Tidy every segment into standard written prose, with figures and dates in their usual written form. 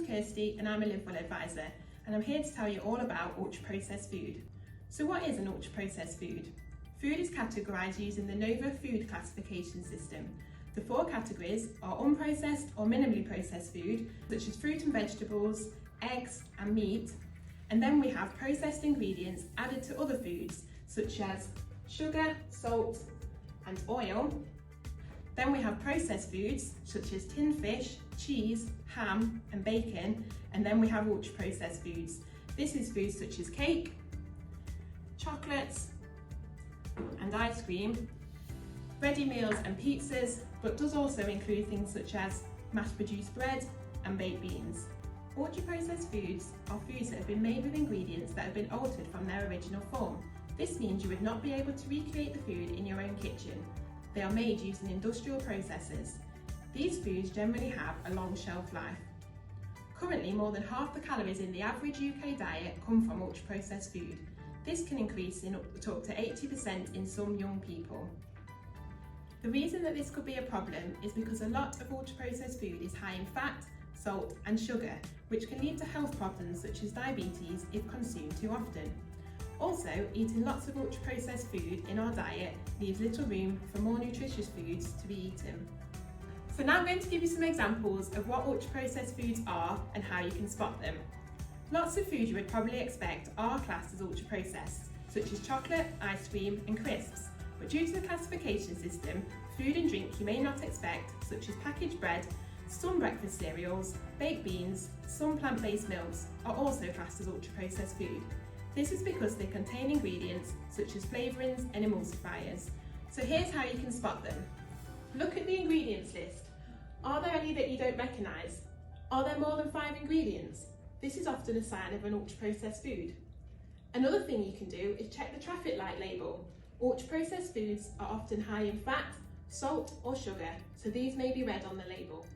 Kirsty and I'm a Livewell advisor, and I'm here to tell you all about ultra-processed food. So what is an ultra-processed food? Food is categorised using the Nova food classification system. The 4 categories are unprocessed or minimally processed food, such as fruit and vegetables, eggs and meat. And then we have processed ingredients added to other foods, such as sugar, salt and oil. Then we have processed foods, such as tinned fish, cheese, ham and bacon. And then we have ultra-processed foods. This is foods such as cake, chocolates and ice cream, ready meals and pizzas, but does also include things such as mass-produced bread and baked beans. Ultra-processed foods are foods that have been made with ingredients that have been altered from their original form. This means you would not be able to recreate the food in your own kitchen. They are made using industrial processes. These foods generally have a long shelf life. Currently, more than half the calories in the average UK diet come from ultra-processed food. This can increase to up to 80% in some young people. The reason that this could be a problem is because a lot of ultra-processed food is high in fat, salt and sugar, which can lead to health problems such as diabetes if consumed too often. Also, eating lots of ultra-processed food in our diet leaves little room for more nutritious foods to be eaten. So now I'm going to give you some examples of what ultra-processed foods are and how you can spot them. Lots of food you would probably expect are classed as ultra-processed, such as chocolate, ice cream and crisps. But due to the classification system, food and drink you may not expect, such as packaged bread, some breakfast cereals, baked beans, some plant-based milks are also classed as ultra-processed food. This is because they contain ingredients such as flavourings and emulsifiers. So here's how you can spot them. Look at the ingredients list. Are there any that you don't recognise? Are there more than 5 ingredients? This is often a sign of an ultra-processed food. Another thing you can do is check the traffic light label. Ultra-processed foods are often high in fat, salt or sugar, so these may be read on the label.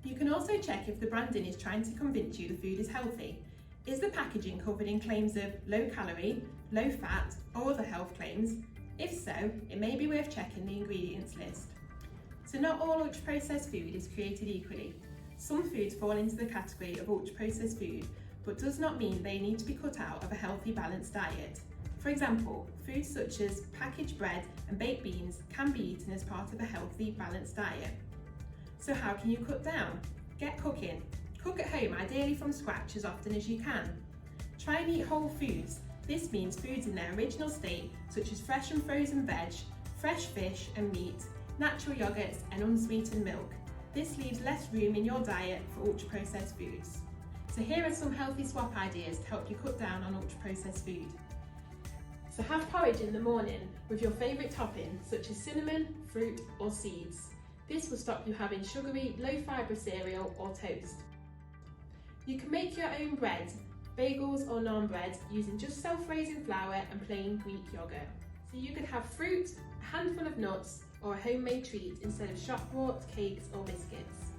You can also check if the branding is trying to convince you the food is healthy. Is the packaging covered in claims of low calorie, low fat or other health claims? If so, it may be worth checking the ingredients list. So not all ultra-processed food is created equally. Some foods fall into the category of ultra-processed food, but does not mean they need to be cut out of a healthy, balanced diet. For example, foods such as packaged bread and baked beans can be eaten as part of a healthy, balanced diet. So how can you cut down? Get cooking. Cook at home, ideally from scratch, as often as you can. Try and eat whole foods. This means foods in their original state, such as fresh and frozen veg, fresh fish and meat, natural yogurts and unsweetened milk. This leaves less room in your diet for ultra-processed foods. So here are some healthy swap ideas to help you cut down on ultra-processed food. So have porridge in the morning with your favourite topping, such as cinnamon, fruit or seeds. This will stop you having sugary, low-fibre cereal or toast. You can make your own bread, bagels or naan bread, using just self-raising flour and plain Greek yoghurt. So you could have fruit, a handful of nuts or a homemade treat instead of shop-bought cakes or biscuits.